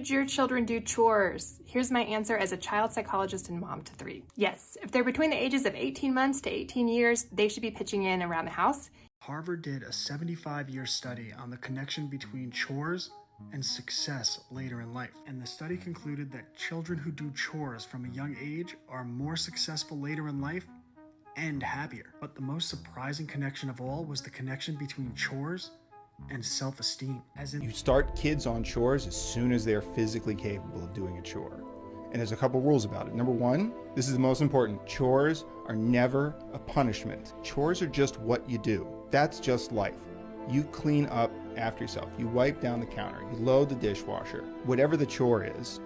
Should your children do chores? Here's my answer as a child psychologist and mom to 3. Yes, if they're between the ages of 18 months to 18 years, they should be pitching in around the house. Harvard did a 75-year study on the connection between chores and success later in life. And the study concluded that children who do chores from a young age are more successful later in life and happier. But the most surprising connection of all was the connection between chores and self-esteem. As in, you start kids on chores as soon as they're physically capable of doing a chore. And there's a couple rules about it. Number 1, this is the most important. Chores are never a punishment. Chores are just what you do. That's just life. You clean up after yourself. You wipe down the counter. You load the dishwasher. Whatever the chore is,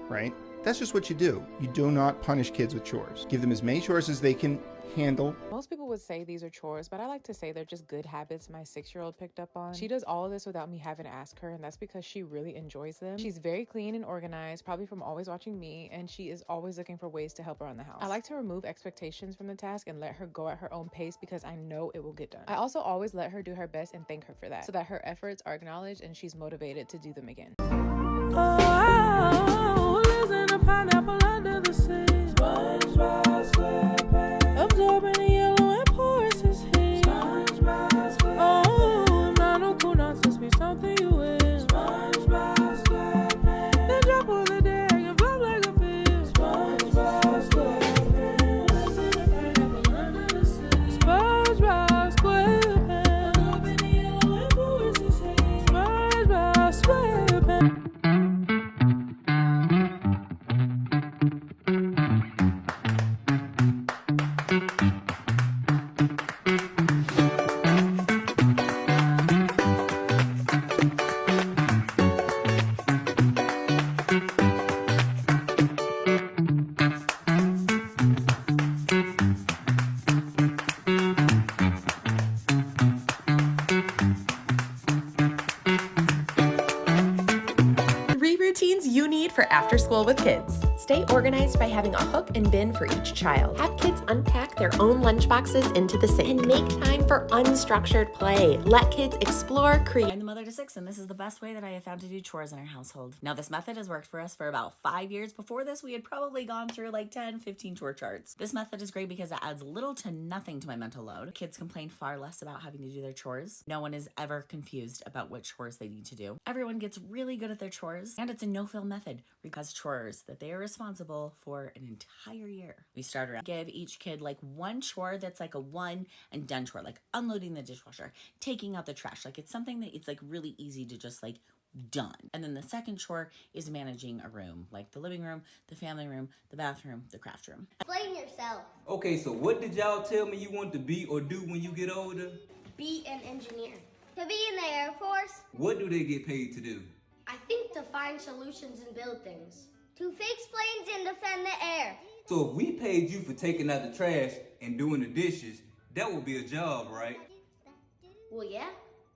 right? That's just what you do. You do not punish kids with chores. Give them as many chores as they can handle. Most people would say these are chores, but I like to say they're just good habits my 6-year-old picked up on. She does all of this without me having to ask her, and that's because she really enjoys them. She's very clean and organized, probably from always watching me, and she is always looking for ways to help around the house. I like to remove expectations from the task and let her go at her own pace because I know it will get done. I also always let her do her best and thank her for that, so that her efforts are acknowledged and she's motivated to do them again. Oh, listen to pineapple under the sea. SpongeBob SquarePants. Absorbing the yellow and porous his heat. SpongeBob SquarePants. Oh, not no cool nonsense, be something you will. SpongeBob SquarePants. The drop of the day, you flop like a fish. SpongeBob SquarePants. Listen to pineapple under the sea. SpongeBob SquarePants. Absorbing the yellow and porous his heat. SpongeBob SquarePants. Routines you need for after school with kids. Stay organized by having a hook and bin for each child. Have kids unpack their own lunchboxes into the sink. And make time for unstructured play. Let kids explore, create. I'm the mother to 6, and this is the best way that I have found to do chores in our household. Now, this method has worked for us for about 5 years. Before this, we had probably gone through like 10, 15 chore charts. This method is great because it adds little to nothing to my mental load. Kids complain far less about having to do their chores. No one is ever confused about what chores they need to do. Everyone gets really good at their chores, and it's a no-fail method because chores that they are responsible for an entire year. We start around, give each kid like one chore that's like a one and done chore, like unloading the dishwasher, taking out the trash. Like it's something that it's like really easy to just like done. And then the second chore is managing a room, like the living room, the family room, the bathroom, the craft room. Explain yourself. Okay, so what did y'all tell me you want to be or do when you get older? Be an engineer. To be in the Air Force. What do they get paid to do? I think to find solutions and build things. To fix planes and defend the air. So if we paid you for taking out the trash and doing the dishes, that would be a job, right? Well, yeah.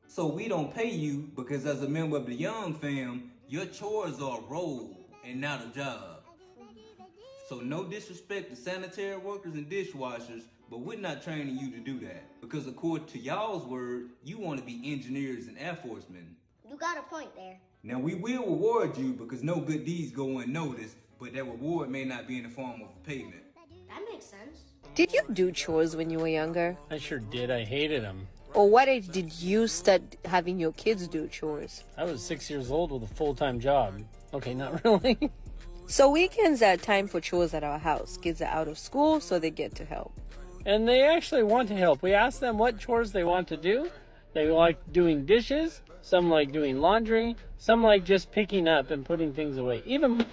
So we don't pay you because as a member of the Young fam, your chores are a role and not a job. So no disrespect to sanitary workers and dishwashers, but we're not training you to do that. Because according to y'all's word, you want to be engineers and Air Forcemen. You got a point there. Now we will reward you because no good deeds go unnoticed, but that reward may not be in the form of a payment. That makes sense. Did you do chores when you were younger? I sure did. I hated them. Or what age did you start having your kids do chores? I was 6 years old with a full-time job. Okay, not really. So weekends are time for chores at our house. Kids are out of school, so they get to help. And they actually want to help. We ask them what chores they want to do. They like doing dishes. Some like doing laundry. Some like just picking up and putting things away. Even